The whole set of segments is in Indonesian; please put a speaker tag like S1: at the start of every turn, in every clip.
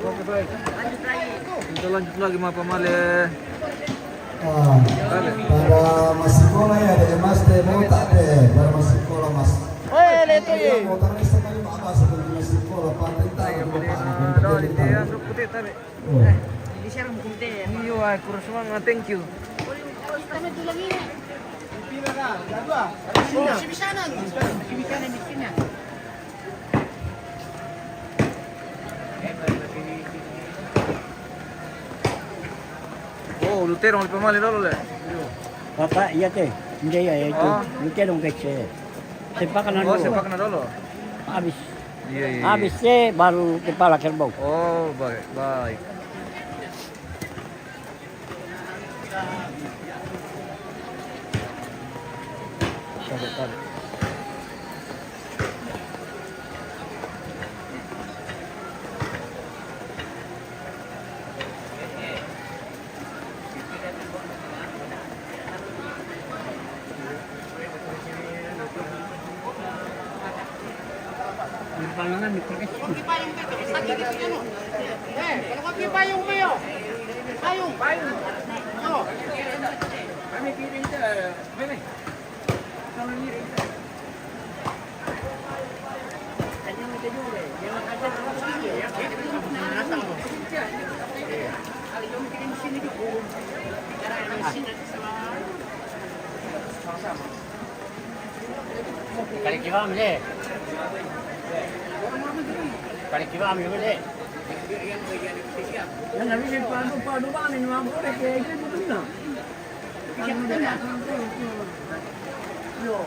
S1: Oke baik.
S2: Lanjut lagi.
S1: Kita lanjut lagi mga pamali.
S3: Para masikola ya ada mas deh mau tak deh para masikola mas.
S2: Leto ye.
S3: Mau tarik sekali apa seperti masikola pantai tak
S1: Dia putih tadi.
S2: Di share mo kumte.
S1: Iyo ay kurang semangat. Thank you.
S2: Kami tu lagi.
S3: Pila ka, dalawa.
S2: Si Bisanan. Si Bisanan di sini.
S1: Oh, Lutero ang pamali dolo le.
S4: Bapak, iya teh. Hindi ya itu.
S1: Oh.
S4: Lucia dong kece. Sepakan
S1: Oh,
S4: dulu.
S1: sepak na dolo.
S4: Habis.
S1: Iya iya.
S4: Habis teh baru kepala kerbau.
S1: Oh, baik, baik.
S4: Sebentar. Pangangan dipakai.
S2: Payung itu. Sakit itu kan. Kalau kaki payung mo yo. Payung. Yo.
S1: Kami kirim sa. Kami. Kami kirim sa.
S4: Kali kiwam deh. Kali kiwam juga deh. Yang habis padu kami nama boleh kayak gitu betul nggak? Yo.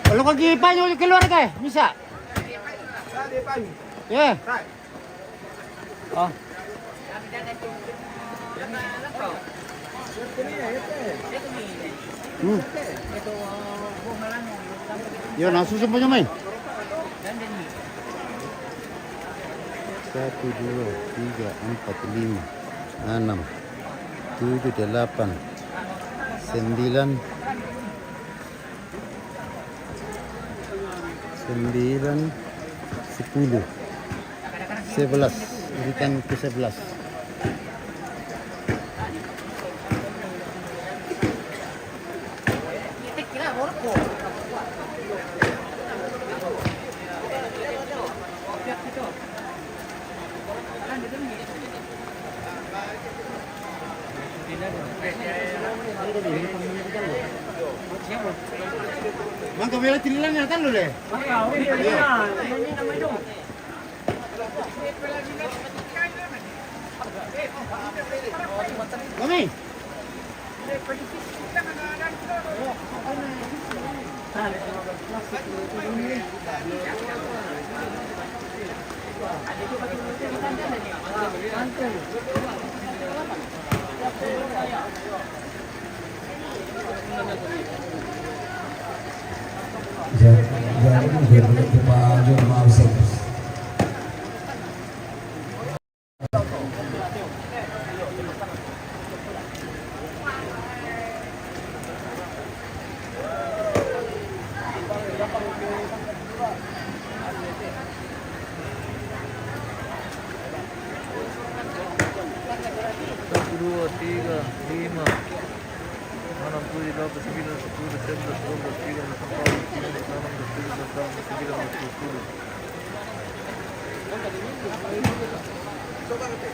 S2: Kalau kaki payung keluar kah? Bisa. Ya.
S4: Oh.
S2: Yo, nasusun semuanya main.
S5: 1, 2, 3, 4, 5, 6, 7, 8, 9, 10, 11, berikan ke 11.
S3: Mang kamera tinilan ya kan lo deh.
S2: Kami.
S3: Jangan lupa maaf service.
S1: Satu, dua, tiga, lima, 6, 7, 8, 9, 10, 11, 12, 13, 14, 15, 16, 17, 18, 19, 20.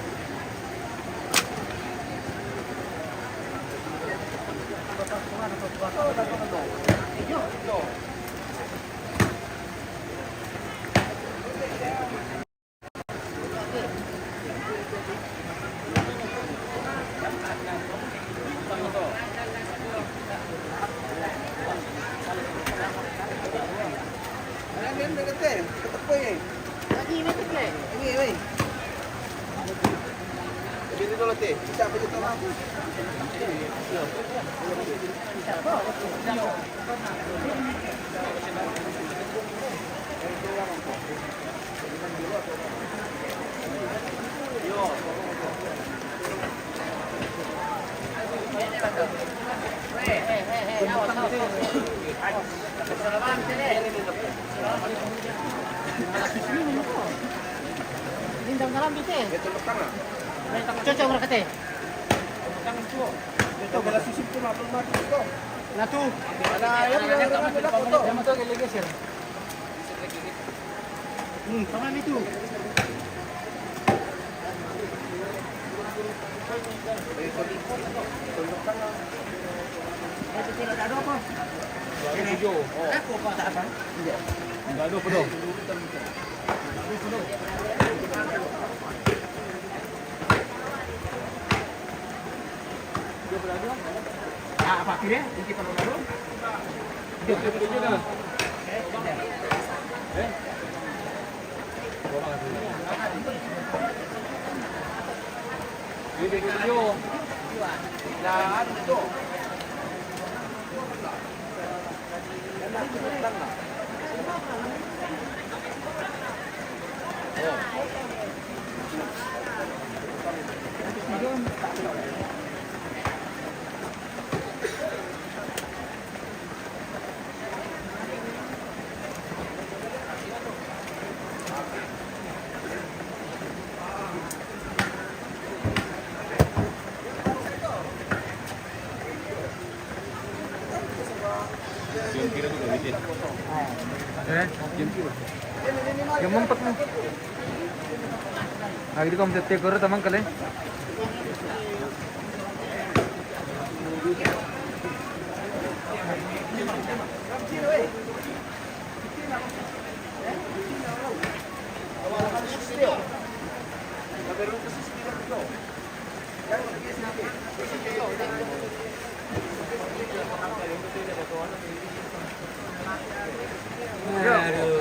S2: Lindang dalam bisa. Cocok berkata. Natu. Ada yang foto. Yang foto lagi share. Sama itu. Ada apa? Ini hijau. Aku apa tak apa? Enggak ada apa dong. Apa kira? Ini kalau baru. Ini hijau. Nah, itu.
S1: Yang mempat mo. Lagi di komplit tegor tamang kali.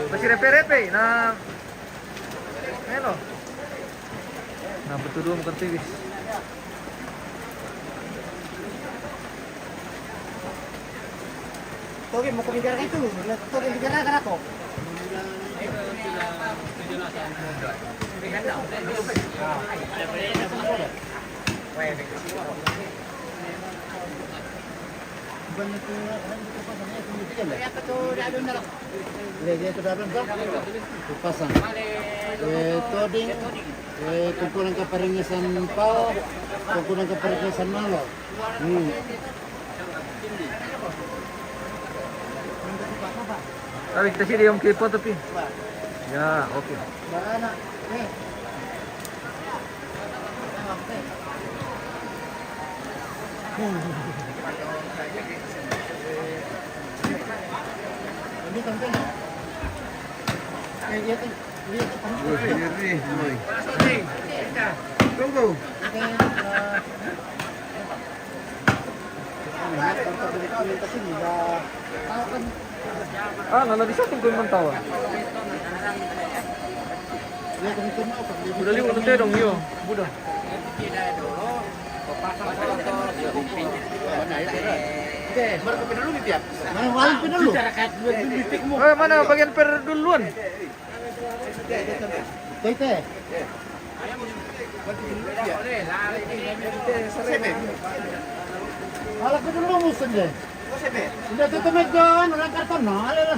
S1: Masih repe-repe na ano? Na betudum kertiwis.
S2: Toge mau kebicara itu, toge bicara kan aku.
S5: Pasang. Toding. Kumpulan keparingisan pau. Kumpulan keparingisan malo.
S1: Tapi kita sih yang kepo tapi. Ya, oke.
S2: Ini penting. Lihat
S1: Tunggu. Ah, nggak bisa tunggu mentau. Udah lihat nanti dong yo, udah. Mana bagian per duluan?
S5: Tete. Ala ko dulu musun deh. Sudah tutup megan, orang karton no, ala.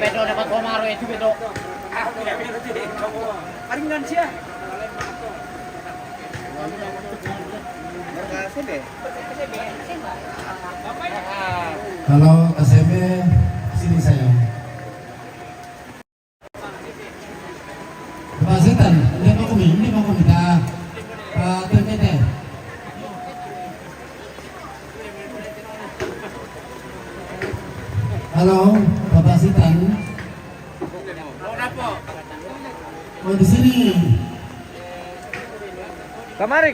S2: bedo dapat komaro itu bedo. Paringan siya.
S3: Kalau KCB sini sayang. Pak Setan, ini mau minta Pak TPT. Halo, Bapak Sitan. Oh di sini.
S1: Kamari.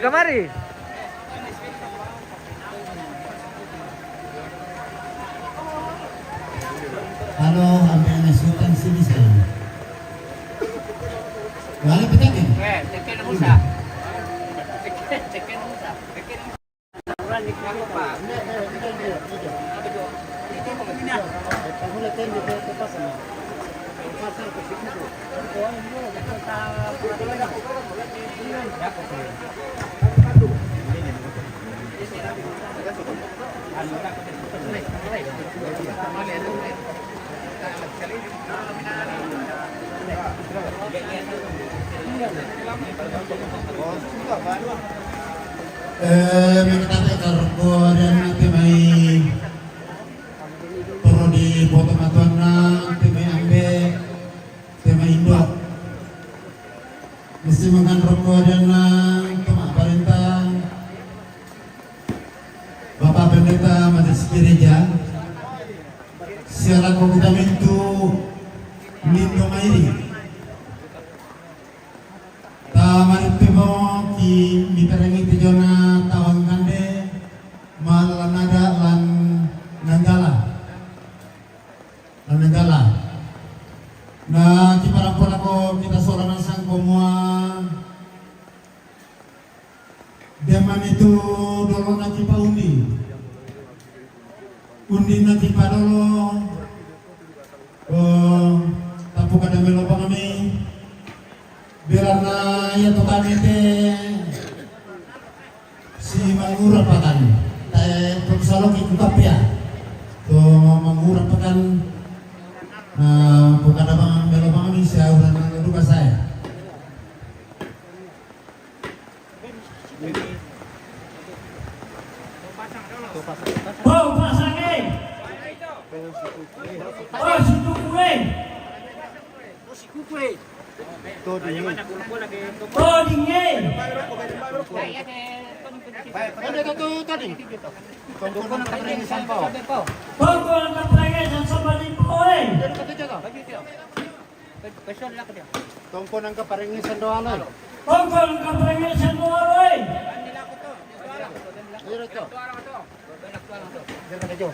S3: Halo, ambil Sultan sini sayang. Balik petakin.
S2: Tekan musa. Tekan musa.
S5: Mulai tenda ke pasar. Pasar ke situ.
S3: Kita kargo dan nanti mai perlu di potong atuan nanti mai ambe tema Indo mesti makan rokok dan tema perintah Bapak Pendeta Majelis Gereja siaran komitamentu Mindo Mairi Tamarip Pimo ki miperengi tijona tawang kande malanada lan nanggala na kiparapon ako kita sorangan sang komua deman itu dolo na kipa undi na kipa dolo tapu kada melo pa kami biar na ya to kami te si mangura pakan tayo pagsalok ikutapya to mangura pakan bukan abang melo pa kami siya uran na lupa saya
S4: Oh, pasangin. Oh, si Kukue. Oh, dingin.
S5: Ada tu tadi. Tunggu nak pergi sampau.
S4: Tunggu ang kaparengesan sa Balipoy.
S5: Tunggu nak keparingisan doa lo.
S4: Tunggu ang kaparengesan mo, Aloy.
S5: Dito. Jangan aja.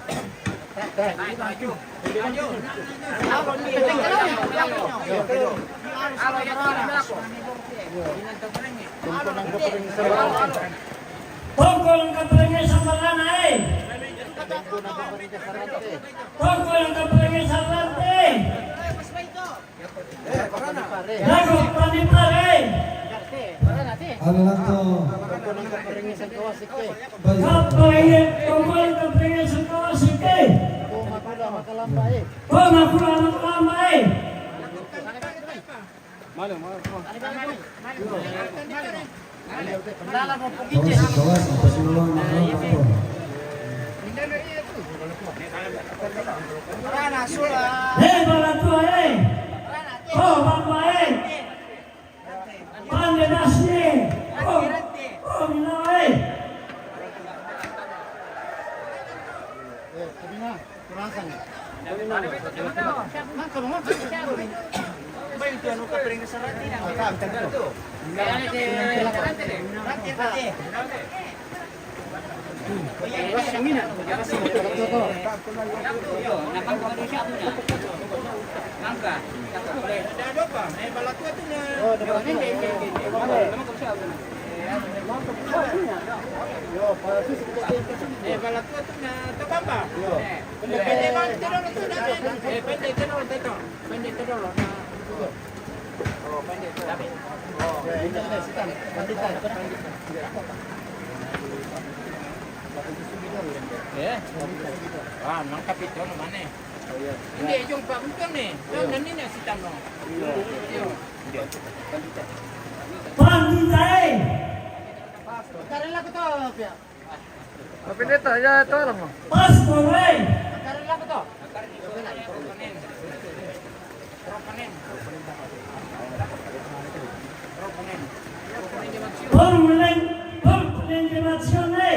S4: Tunggu ang kaparengesan Malanay. Tunggu ang kaparengesan Lante. Lago Panipare.
S3: ano lang to
S5: Keparingisan doa sikit.
S4: Tunggu ang kaparengesan Kawasike.
S5: Makalambai.
S4: Oh, nakuha ng kamay.
S3: kawas pasulong mga po
S4: Balatua, Oh, babae. Pande nasni. Oh, minaway.
S5: Sabi na, kurasan.
S2: Hindi, yung pagkukan eh. Yung nanina si Tano.
S4: Panditay.
S5: Karela ko to, Pia.
S1: Pendeta, ya ito lang mo.
S4: Pasko, eh.
S5: Karela ko to.
S4: Formulen generazione.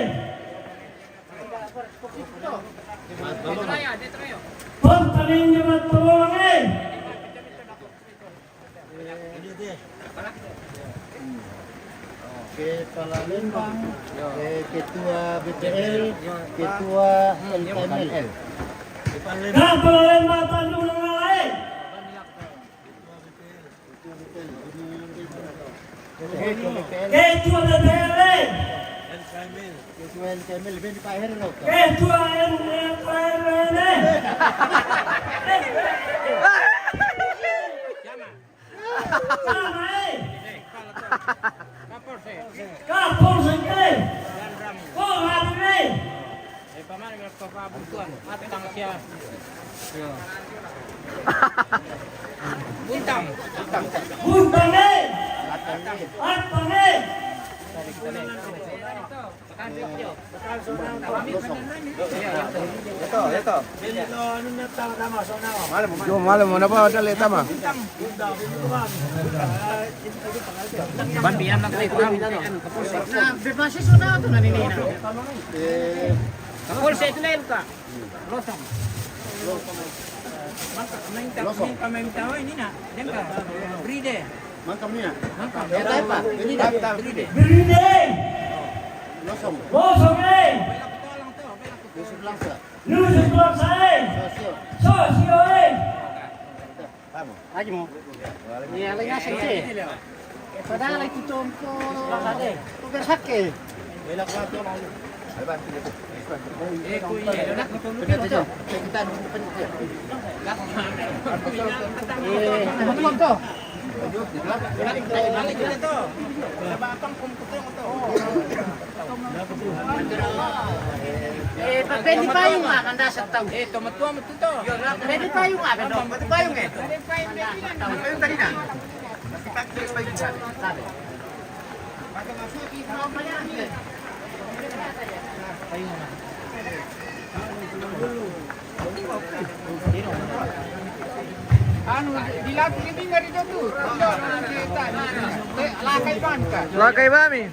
S4: Formulen generazione.
S5: Kepala Lembang, Ketua BPL, Ketua LML.
S4: Kapal mata dulu lain. Ketua DPR.
S5: Kesuwen Kamil ben di Pak Heru lo.
S6: Malam mana pa ada leta mah.
S2: Nah, berbasis sudah tuh nanti ini. Kapolsek itu lain kak. Losong. Ini nak, jangan bride.
S5: Mangkamnya.
S2: Mangkam.
S5: Ya tahu Pak. Ini dah
S2: Bride.
S5: losong. Yusuf Langsa. Sosio. Tama.
S2: Aja mau. Iya, lagi ngasih sih. Padahal itu contoh ada. Tugas hake.
S5: Belak lagi mau. Alban. Kita
S2: Betul tuh. Pwede payung nga, kanda sa tao. Tumatua mo ito. Pwede payung nga, pwede payung eh. Payung tadi na. Sabi. Anu, dilatih ini nggak dito tuh. Lakay ban ka.
S1: Lakay ba mi?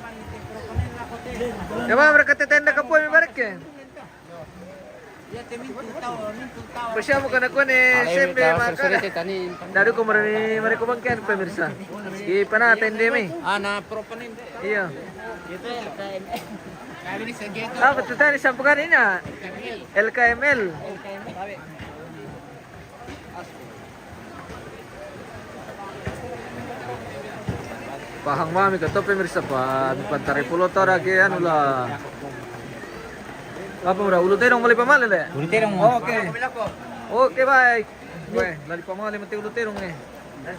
S1: Kaya mereka tetenda ka po mi barik ke? Pasya mo ka na ko ni siyempre maka. Dari ko mari ko bangkian pemirsa. Sige pa na atende mi.
S2: Na proponin.
S1: Iya. Ah, betul tadi sampukan ini ya? LKML. Pahang mami ka to pemirsa pa pantari pulo tara ke anu lah. Apa mura ulu terong mali pamali le?
S2: Ulu terong.
S1: Oke. Oke baik. Weh, lali pamali mati ulu terong eh.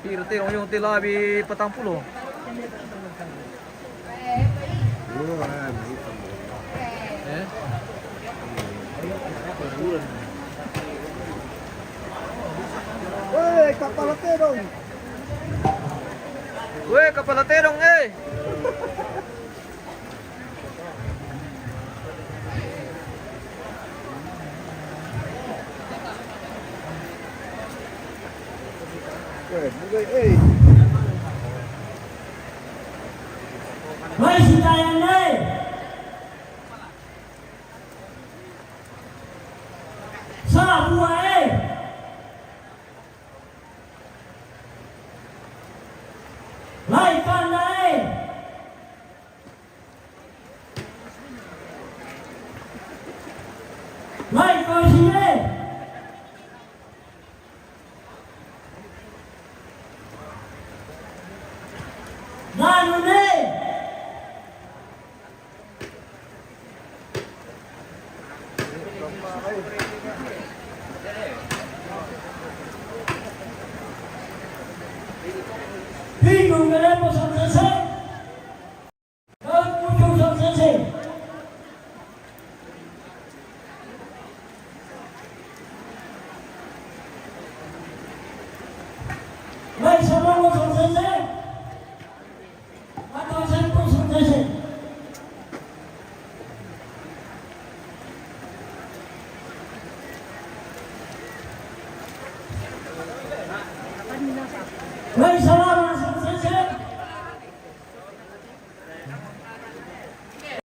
S1: Piro terong yung tilabi 40.
S6: Woi, kapal terong.
S1: Weh, kepala terong eh.
S4: Woi, si Dayan nih. Sabua eh. Lai kanda eh. Lai kosi eh. Nanu nih. Bingung kenapa selesai? Kau muncul selesai. Baik semua mau selesai. Atau saya pun selesai. Baik salam selesai.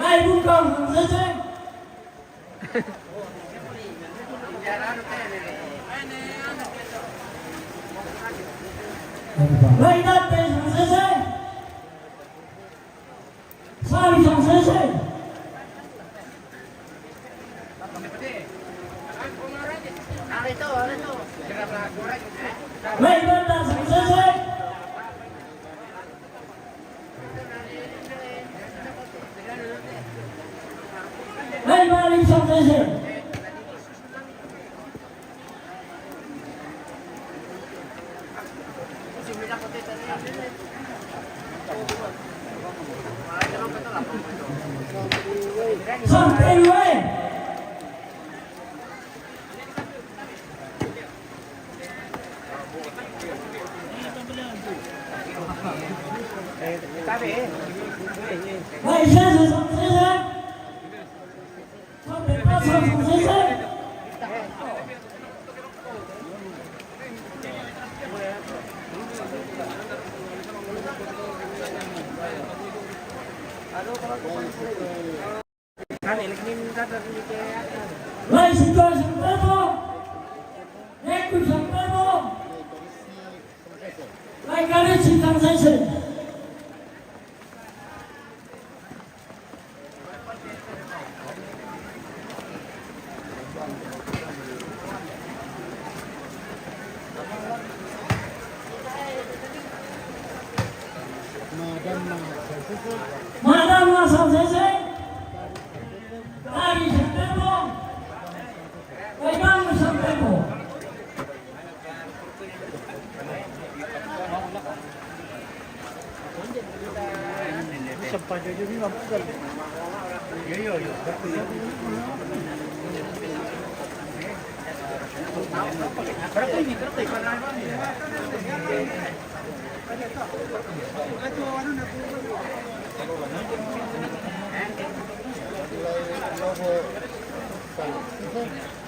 S4: Baik bukan selesai. Baik datang selesai. Sabi selesai. Baik datang selesai.
S7: Baik, balik sampai sini. Sampai dua. Baik, saya sampai. Sampai pasang selesai. Baik, situasi tempo. Ekor tempo. Baik, kali sidang selesai. Madam masa selesai. Lagi tempo. Baik, bang tempo.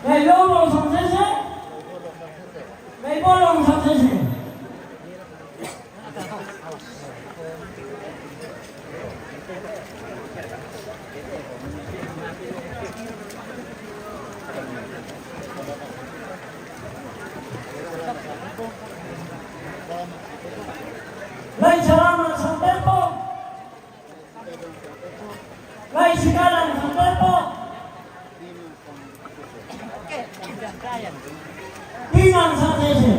S7: Baik, lorong selesai. Baik, bolong selesai. Baik, selamat sampai po. Baik, sekarang sampai po. Pinang sampai sini.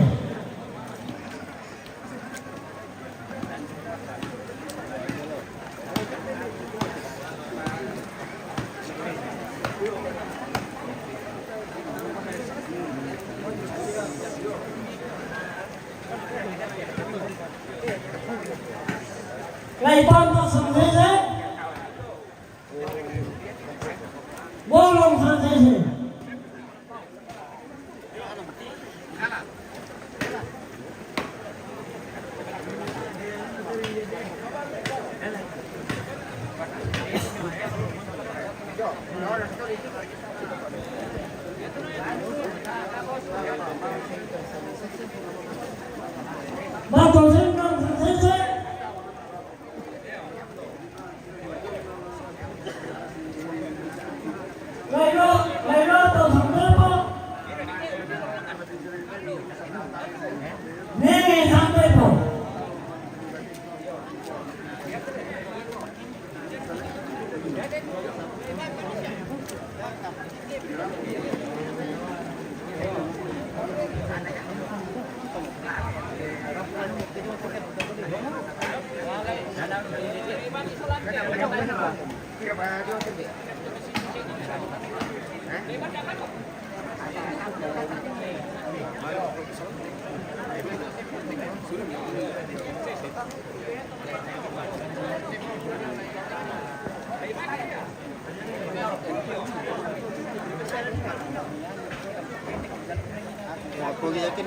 S7: Baik, pantas sampai sini. Bolong sampai sini. Batu singkong selesai. Lailo atau sampai po. Nene sampai po.
S5: Aku yakin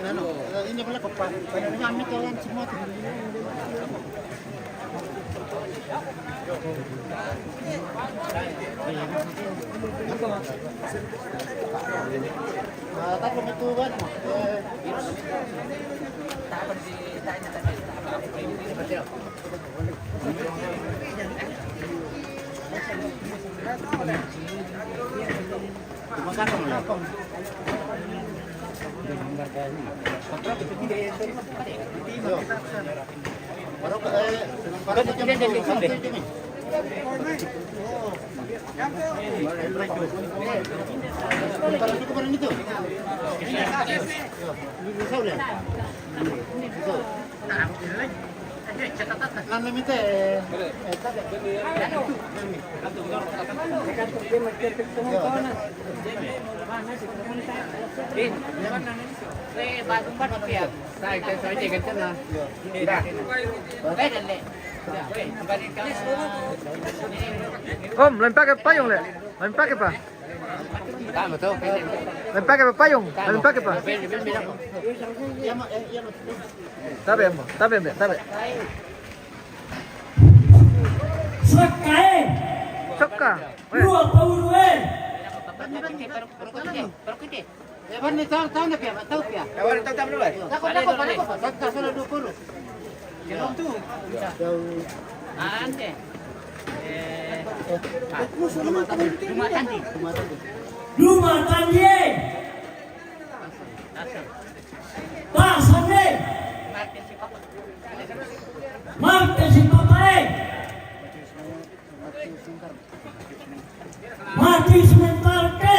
S5: ini pula kepan. Banyak ngambil kalian semua tuh. Tapi itu kan. Nan limite.
S1: Om, lempar ke payung le. Lempar ke pa? Lempar ke payung. Lempar ke pa? Tabe mo. Tabe.
S7: Sakai.
S1: Sokka.
S7: Dua puluh.
S5: Ni tahu na pia, tahu pia.
S2: Kawan tahu dulu.
S5: Sakta sana 20.
S2: Belum tu. Ante.
S7: Rumah tadi. Pasane. Martes si papai. Mati sebentar ke.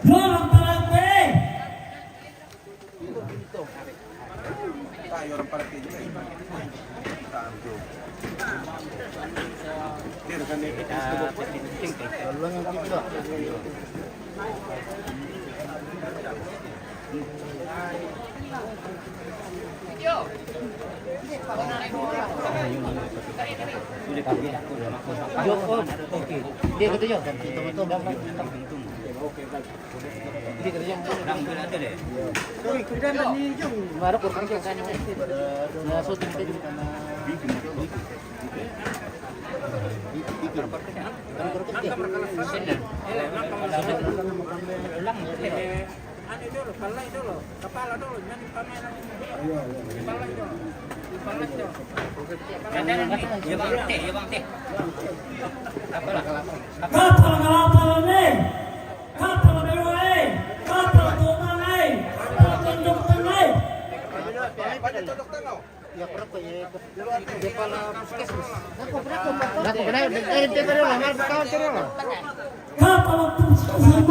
S7: Dorong parate.
S5: Tolong yang kita. Dia kata jo. Dia kata jo. Baru kurang kan. Nah, syuting tadi karena
S7: Kapal ni. Kapal berway. Kapal tuman ni. Kapal tunjuk tanai.
S5: ya berapa ya kepala puskesmas. Aku pernah ente baru lamar kawan terus.
S7: Kapal puskesmas.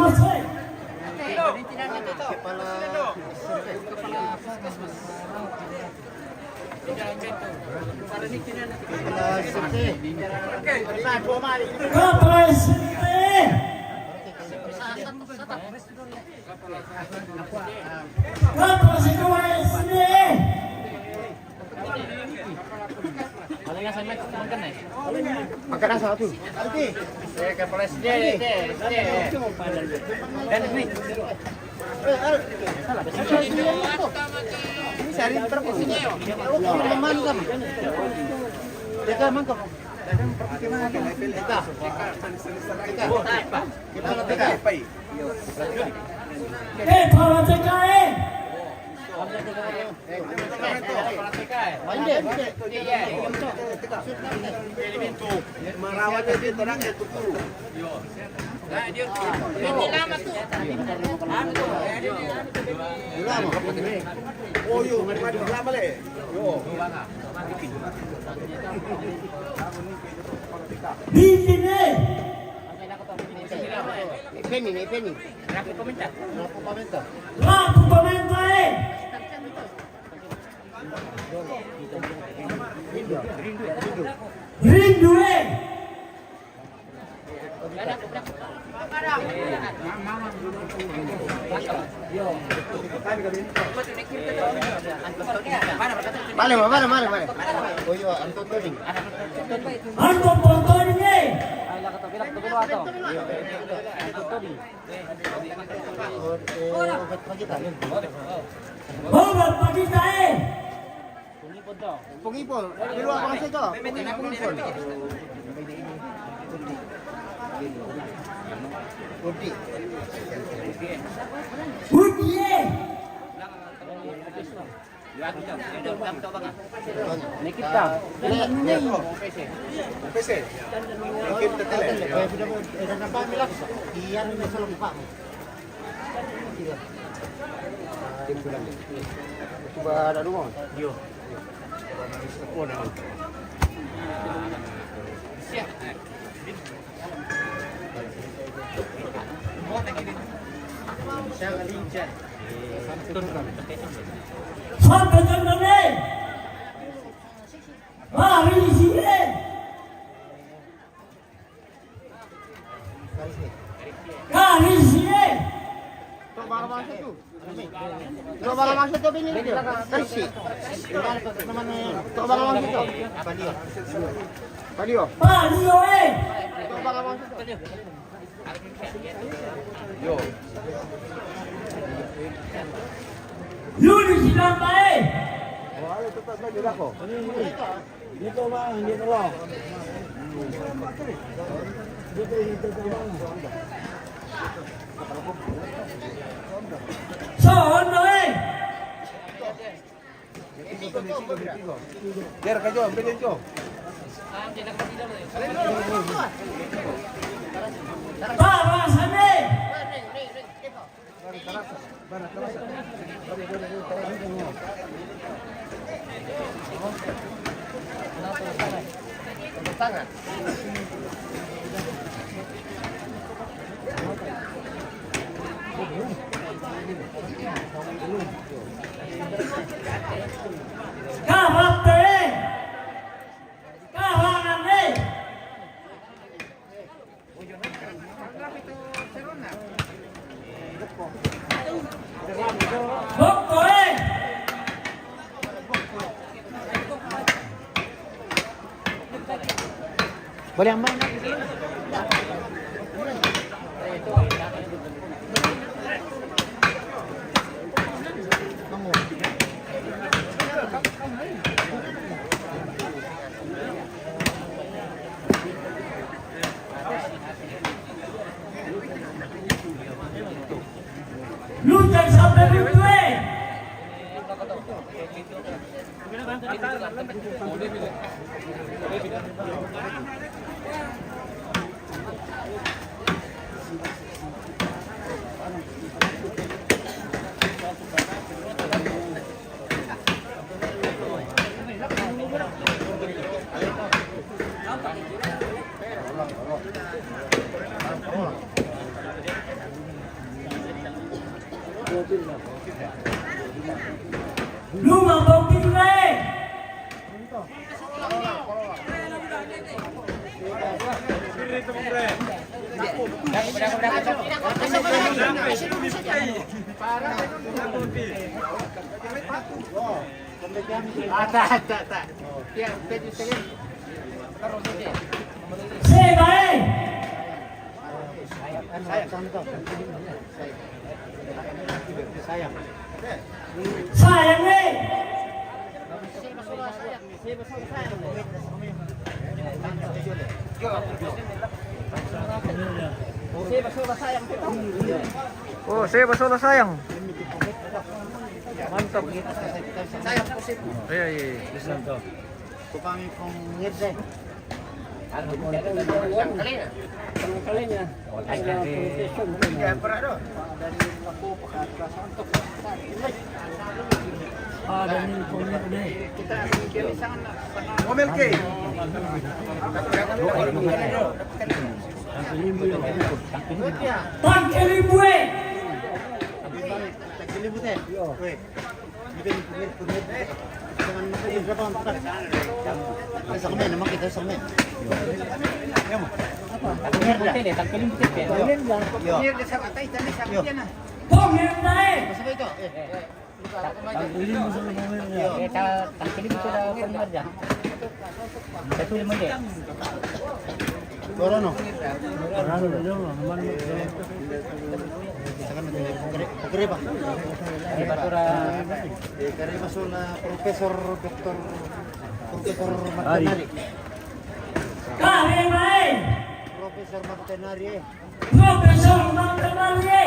S5: Kepala puskesmas. Kepala SMT.
S7: Kapal SMT. Kapal SMT.
S5: Makanan satu. Kepala SD. Dan ini. Ini sehari berapa? Mantap. Jaga mantap.
S7: Para TKI.
S6: Merawat dia terang itu dulu. Oh yo, lama le. Yo.
S7: Bintine.
S5: Penny.
S2: Rapi pemerintah.
S7: Laku pementai. Rindu.
S5: Vale. Oh yo, Anton Toding.
S7: Anton Pontoni.
S5: Obat pagitan.
S7: Obat pagitan.
S5: Pungipol. Di luar apa sih kok? Pungipol. Budi.
S2: Nikita.
S6: PC. Mungkin tetele.
S5: Sudah nampak milah. Iya, ini selalu buka. Coba ada rumah. Yo.
S2: Siap. Saya lincah.
S7: Sampai kendali. Mari di sini. Kali di sini.
S5: Coba kalau masuk tuh ini dia. Tersi. Coba kalau masuk tuh. Padio.
S7: Padio
S5: Coba kalau masuk tuh.
S1: Yo.
S7: Yuli silang baik.
S4: Dito bang, dito lang.
S7: Sohon baik.
S6: Biar kayo, bilhin ko.
S7: Para sana. Kahapte. Kahanane. Bokkoe.
S5: Boleh ambil.
S7: Luncang sampai berdua. Lumang bukti baik.
S5: Tak. Ya, pedi sekali.
S7: Saya baik.
S5: Sayang.
S7: Sayang ni.
S1: Oh, saya basola sayang. Mantap.
S5: Sayang pusip.
S1: Iya, iya.
S5: Tukang kong ngirse.
S4: Kalinya.
S5: Jangan pernah doh.
S4: Ada ni punya ni.
S5: Kita kiri sangat.
S6: Ngomel kay.
S7: Tangkil ibu.
S5: Libu teh. Weh. Bikin pungir. Jangan makan berapa makan. Kita semen, memang kita semen. Ya mo. Pungir dah. Tangkil libu teh. Pungir dah sama tay tadi sama dia nah.
S7: Pungir naik.
S5: Masuk itu.
S4: Ini musuh mobilnya.
S5: Tangkil libu teh dah pungir dah. Satu lima deh. Dorono.
S4: Orang dulu naman
S5: Pagkari pa. Kari masuk na Profesor Dr. Martinari.
S7: Kari baik.
S5: Profesor Martinari.
S7: Profesor Martinari.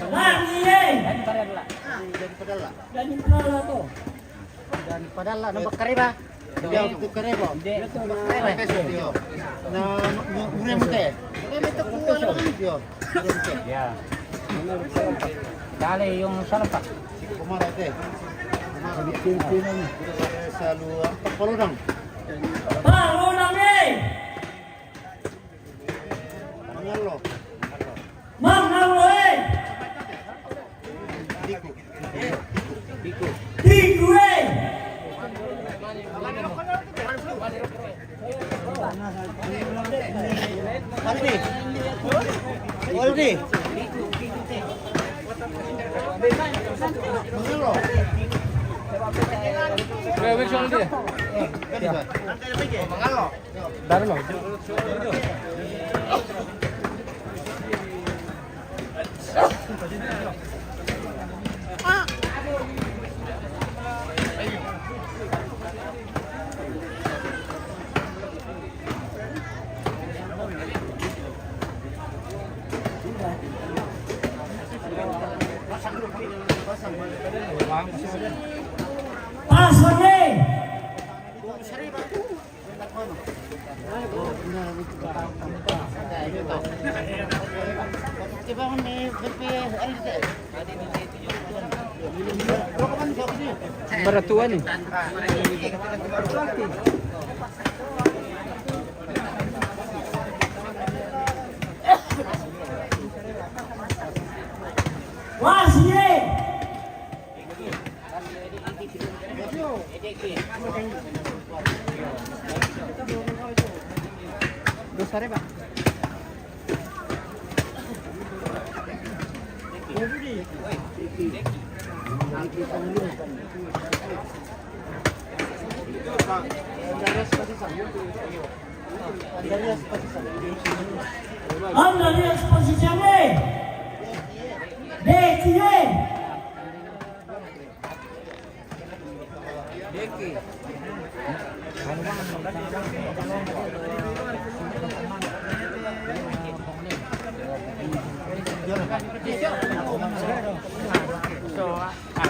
S7: Lagi.
S5: Dan padala.
S7: Dan padala tu.
S5: Dan padala na bakari ba? Dia tu kare ba? Profesor dia. Na mure mo te. Mure to ko ano dia.
S2: Ya. Dali yung salpak.
S5: Kumara te. Selalu apa polodang.
S7: Baru lagi.
S5: Mangalo.
S7: Mangalo.
S5: Aldi.
S7: Pass lagi.
S2: Beratuan nih.
S7: Masih.
S2: Besar Pak.
S7: Anda lihat posisinya. Dekye.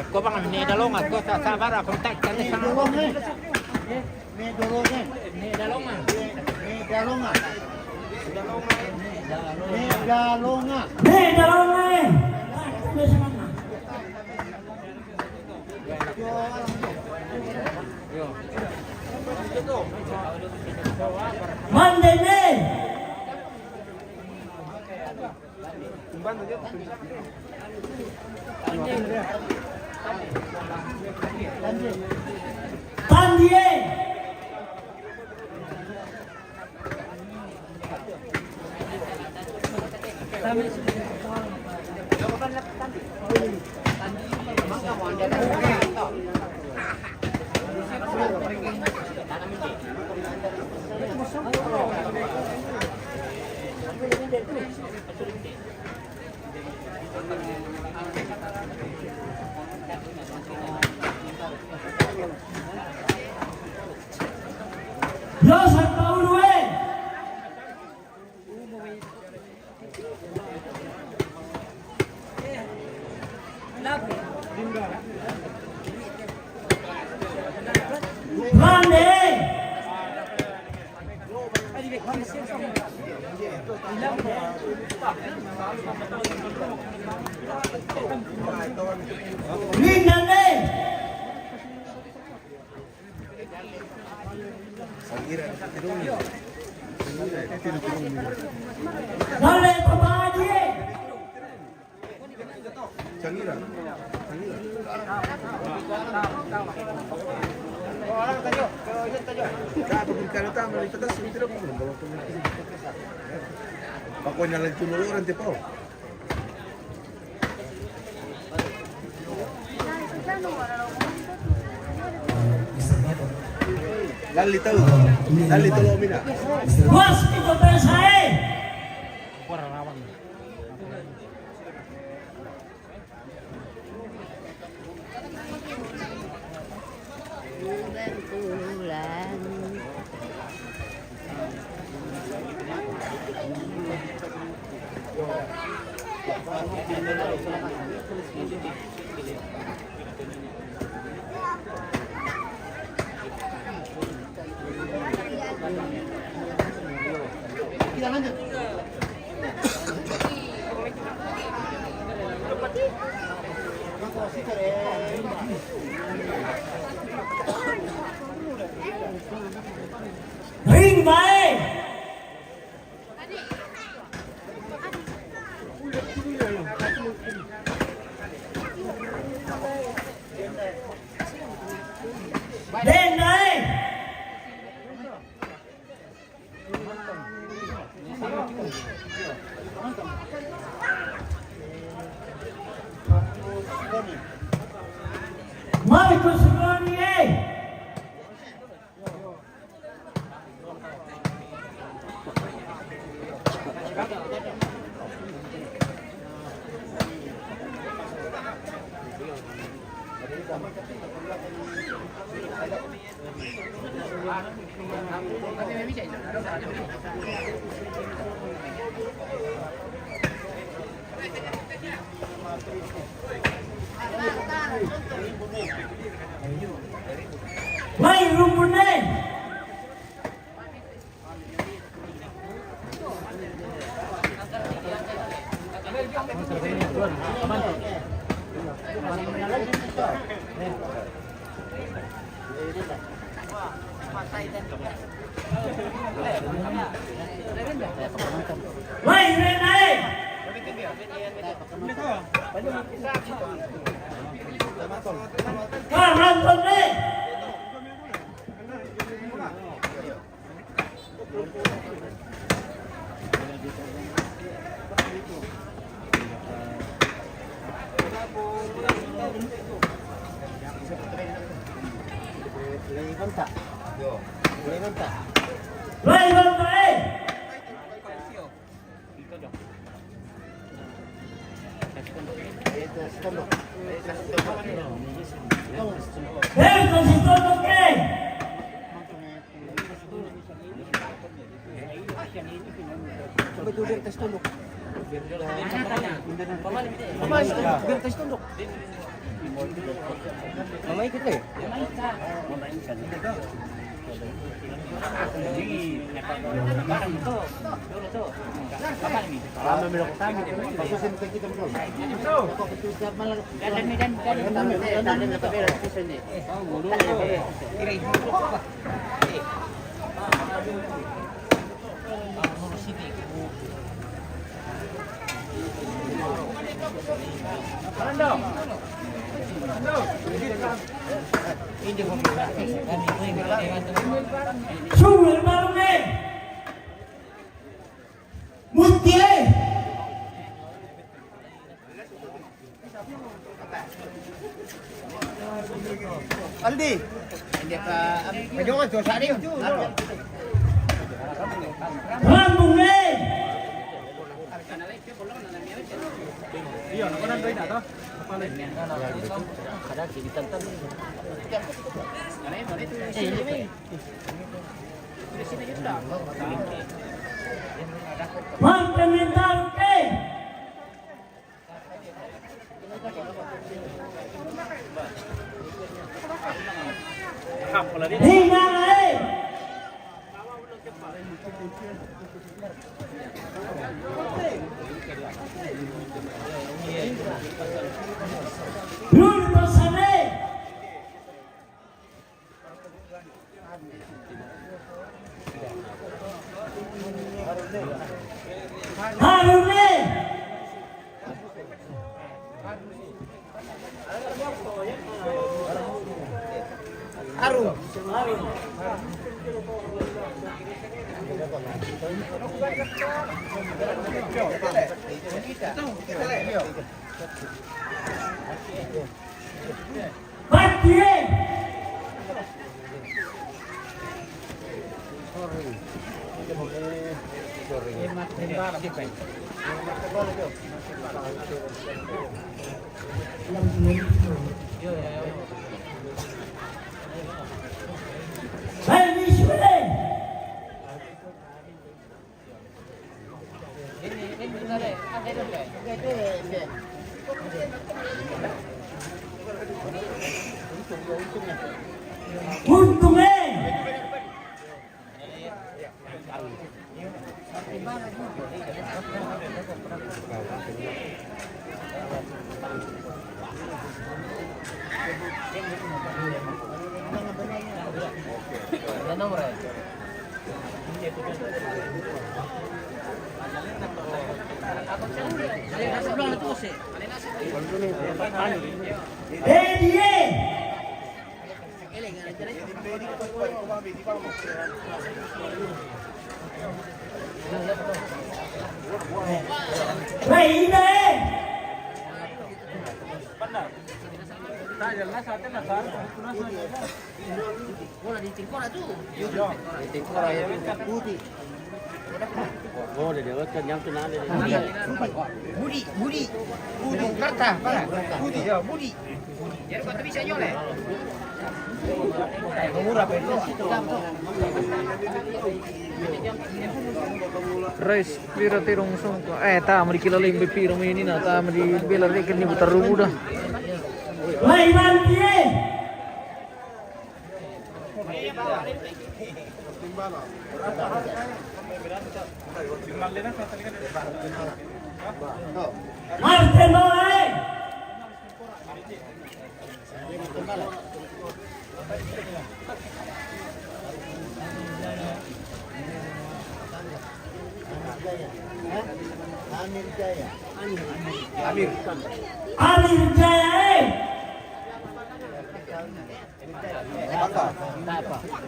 S2: Kau bang ni dalong kau tak sabar aku tak kan sangat.
S5: Ni dolongan.
S2: Ni dalong ah.
S5: Ni dalongan. Ni dalongan.
S7: Nih dalamnya. Biasa mana? Mandene. Tandie. Los Paulo. Grande. Grande. Dale, papá,
S6: Pokoknya lagi tulur nanti po. Lalito mina.
S7: Bos, itu saya.
S5: Kita lanjut.
S7: Ring baik. Den baik. Mai rumpune. Mai renai. Karan tone. Lai bantai. Esto si todo que.
S5: Mamay kita eh. Lama mo lang tayo. Pasusin mo kita mo. Dan na pabera susun ni.
S7: Sumber barne. Mutie.
S5: Aldi. Hindi ka medyo ka sa ari.
S7: Rambune. Mantenitar ke. Hingai. Lul pasane. Harune.
S5: Harum.
S7: Batie. Hai Mishule. Untunge.
S2: Budi. Jadi kau bisa nyoleh.
S1: Rice pira tirong songko. Tama di kilala yung pira mo yun na. Tama di belar di kan butar rumu dah.
S7: Mai bantie. Martin Boy.
S5: Amir Jaya.
S7: Amir Jaya.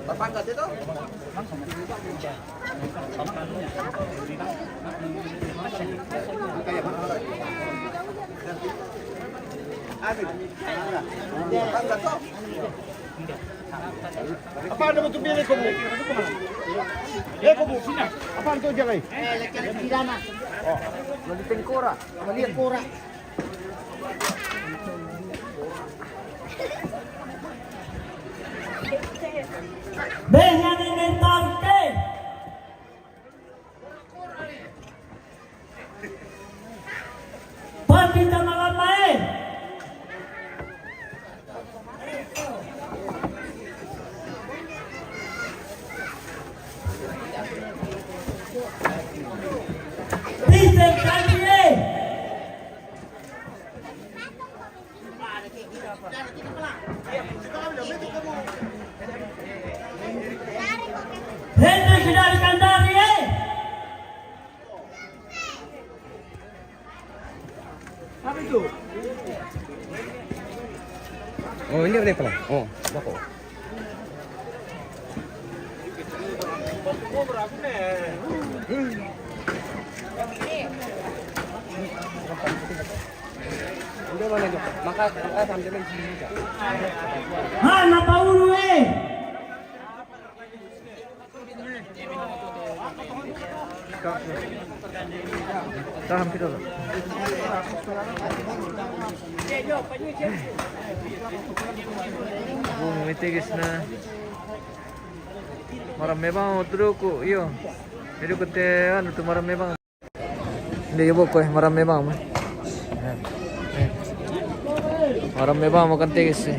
S6: Berpangkat itu? Berpangkat tuh? Apa ada bentuk bilik kamu? Kamu sini. Apa itu jalan?
S2: Laki-laki pidana.
S6: Oh, lagi tengkorak.
S2: Malian pura.
S7: Benjamin Tarte. Pandita Malamae. Peter Cartier. Hendrik dari Kandarie.
S6: Apa itu?
S5: Oh, ini apa pala? Oh, bako. Udah mana itu? Maka sampai di sini.
S7: Hana Paulo eh.
S1: Taham kita lah. Mitigis na. Marami bang truko, iyo. Jadi kete ano tu marami bang. Hindi ibo ko marami bang. Marami bang makan tigis eh.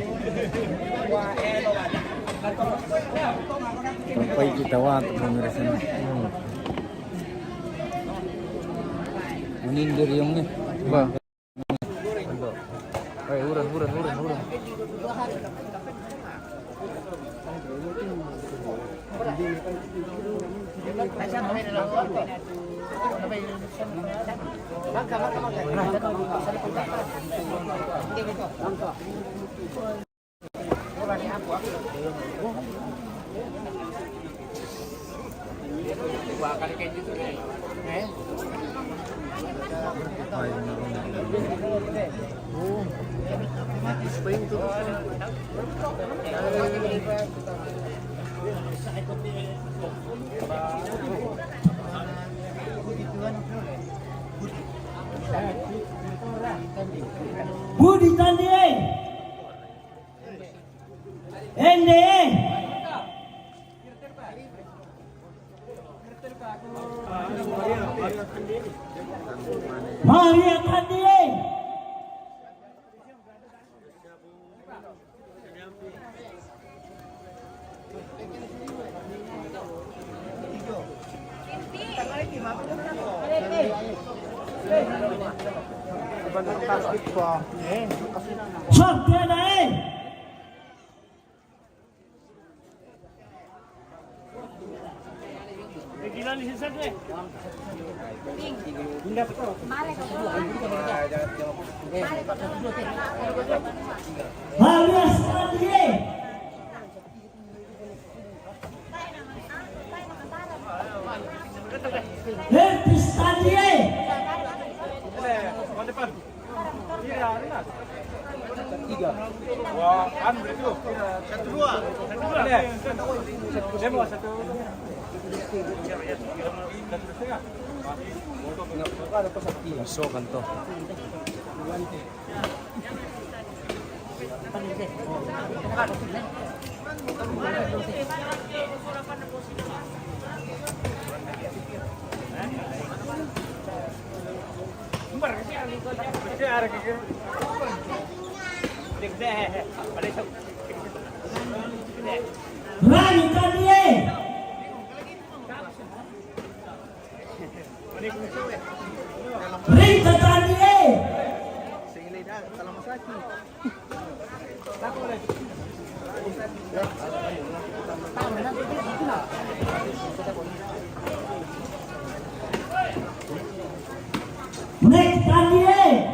S5: Sampai kita wat pengerasan. Menindir yung ni.
S1: Ba. Ay, uran.
S7: Budi Tandie. Ende. Maria Tandie. Sortiana eh. Maria Tandie. Herpes Tandie.
S5: So kanto.
S7: Rani Tandie. Rita Tandie. Nek Tandie.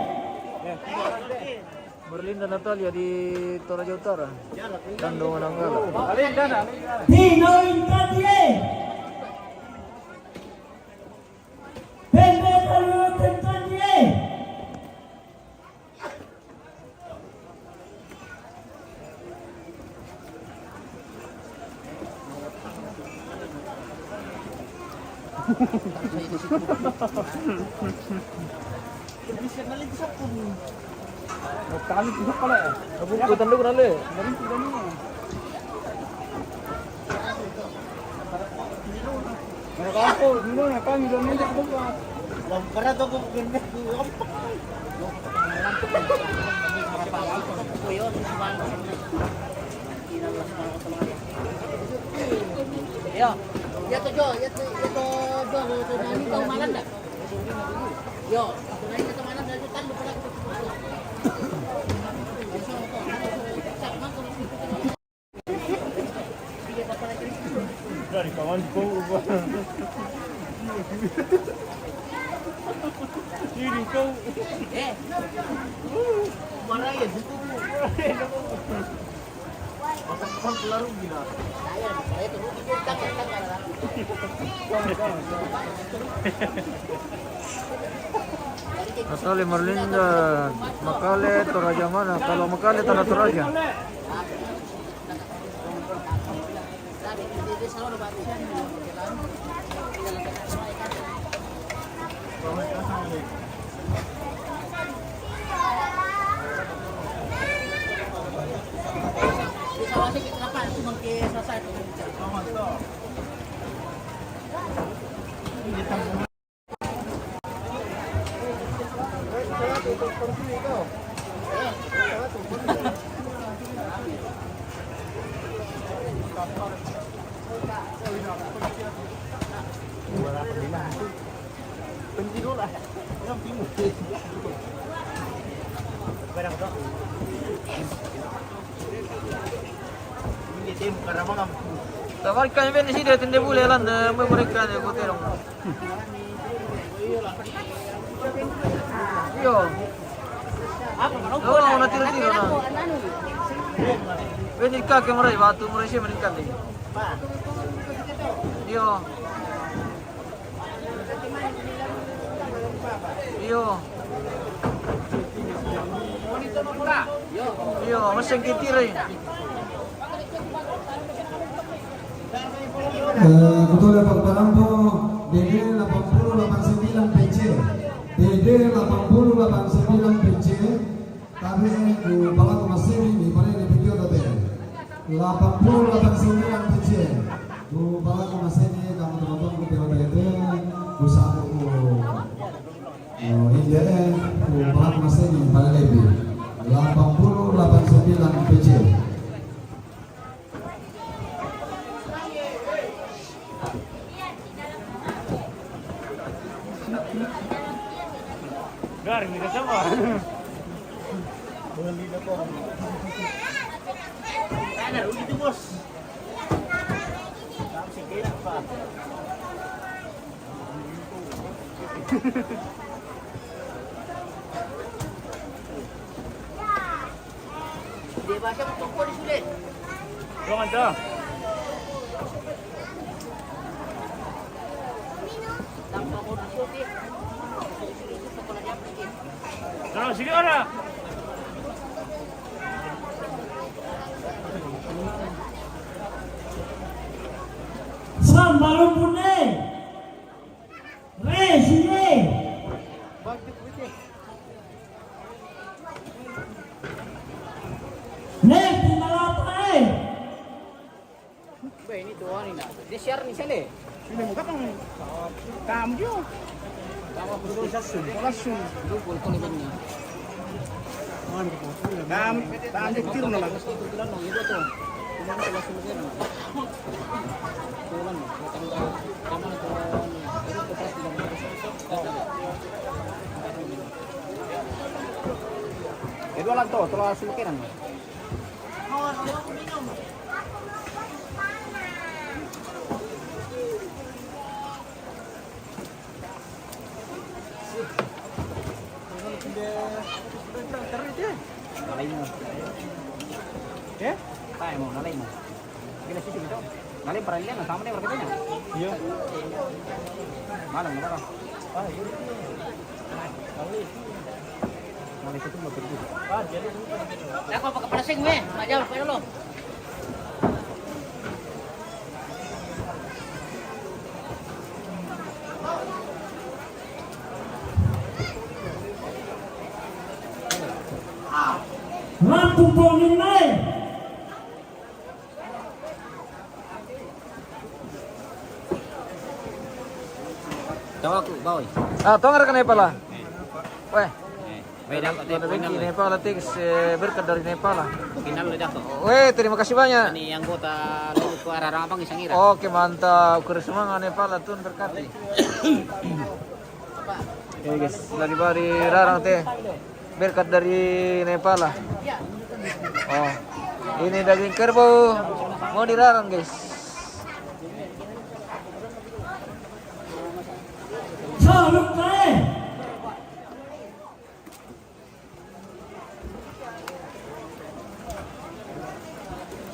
S1: Merlinda Natalia di Toraja Utara. Tando Mananggala.
S7: Tino Tandie. Pembe Talutin Tandie.
S1: Aku tanduk nale.
S2: Yo, ya to Jo, ya to nani kau malam dah. Yo, to nani to malam dah kan lupa lagi.
S6: Dari kawan kau. Ini kau.
S2: Mana ya buku?
S6: Masak pun kelarung gila.
S2: Saya tu tak.
S1: Asal Merlinda, Makale, Toraja mana? Kalau Makale tanah Toraja. Tawarkan yang sini dia tidak boleh lah, mereka ni kotorong. Yo. Oh, nak tiru-tiru na. Ini kaki merai batu merai siapa meningkat ni? Yo. Yo. Yo, masih kitirai.
S8: Ketua Pagparampo DD 8089 PC DD 8089 PC kami di Balat Masih di mana di video tadi 8089 PC di Balat Masih ini kamu teman-teman di video tadi usaha ku India di Balat Masih di mana lebih 8089 PC.
S6: Garing ni sama.
S5: Beli dah kau. Ada begitu bos. Tak sikit apa.
S2: Dia baca toko di sulit.
S6: Jangan dah.
S2: Tanpa mau disulit.
S6: Jangan sini orang.
S7: Sambalun Pune. Resine.
S2: tuan ini. Dia share nih sale.
S6: Ini muka pang kamu juga. Langsung.
S2: Dukul ko ni banya.
S6: Kamu tiro na lang.
S2: Tulan no, ito to. Kumana sa lasun niya. Tulan no, matanggal. Tama na to. Ito to pas lang.
S6: Ito lang to, tulo sulukiran.
S2: Nalay mo.
S6: Eh?
S2: Tayo mo, nalay mo. Gila sisi dito. Nalay para liyan, sama na yung rakita niya.
S6: Iya.
S2: Malam na ba? Nalay situ mo pergi. Ako pagkapalasing mo eh. Majaw, pero lo.
S7: Rampung pangin naik.
S2: Tawa ko, baoy.
S1: Tongar ka Nepal. Weh,
S2: May dapat din
S1: Beki Nepal Tix berkat dari Nepal.
S2: Kinal udah ko.
S1: Weh, terima kasih banyak.
S2: Ini yang gota lulus ko ararang isang ira.
S1: Oke, mantap. Kerisma Nepal Tuhan berkati. Oke guys, lagi bari rarang teh. Berkat dari Nepal. Oh, ini daging kerbau mau dirarang guys.
S7: Saluk naik.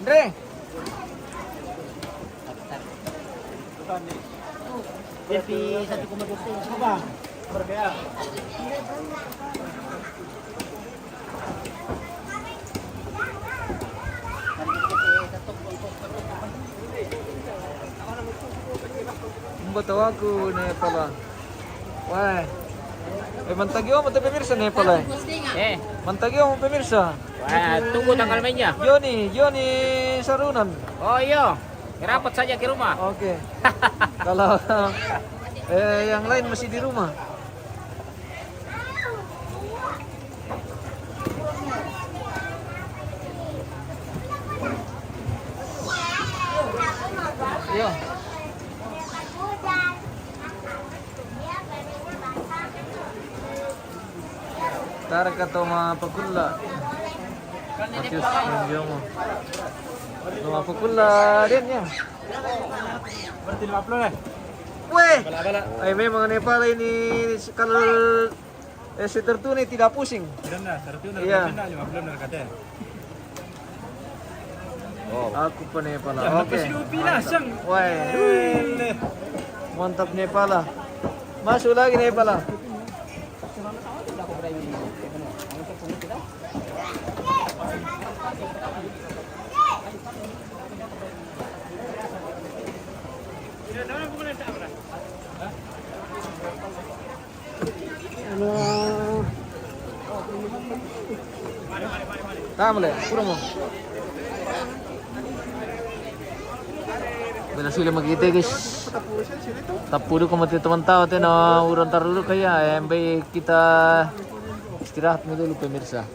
S1: Andre,
S2: Tapi 1,2 coba. Berbeda.
S1: tahu aku Nepal. Wah, mantagyo mo tayo pemirsa Nepal Mantagyo mo pemirsa.
S2: Wah, tunggu tanggal mainnya.
S1: Joni Sarunan.
S2: Oh iya, rapat saja ke rumah.
S1: Oke. Kalau yang lain masih di rumah. Yo. Tarik atau ma pakulla. Asyus menjomo. Ma pakulla din ya.
S6: Berarti 50 eh.
S1: Weh, ay memang Nepal ini kalau setertuni tidak pusing. Iya. Aku pun Nepal. Oke. Weh, mantap Nepal. Masuk lagi Nepal. Tama puro mo. Bila sila magkita guys. Tapudo ko mati teman-tawa tayo na urang tarulu kaya baik kita istirahat dulu pemirsa.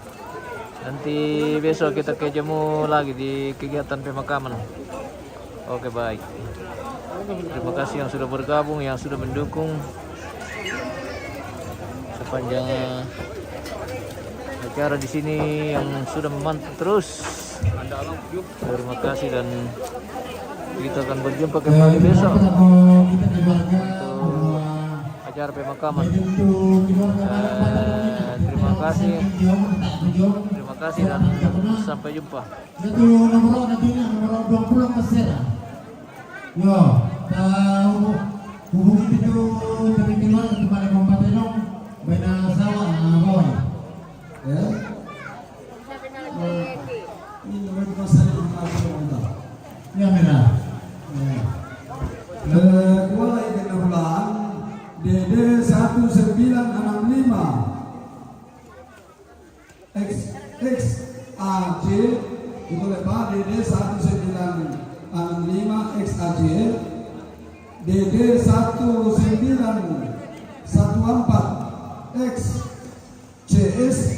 S1: Nanti besok kita kejamu lagi di kegiatan pemakaman. Oke baik. Terima kasih yang sudah bergabung, yang sudah mendukung sepanjang acara di sini, yang sudah memantau terus. Terima kasih dan kita akan berjumpa kembali besok untuk acara pemakaman. Terima kasih dan sampai jumpa.
S3: Itu nomor 20 Mesir. Yo, hubungi itu dari keluar kepada Kompateno, beda sawah boy. Ya. Ini nomor masalah kita. Ya merah.
S8: Kuala Ikan Bulan DD 1965 XAJ itu lepas DD 1965 XAJ DD 1914 X CS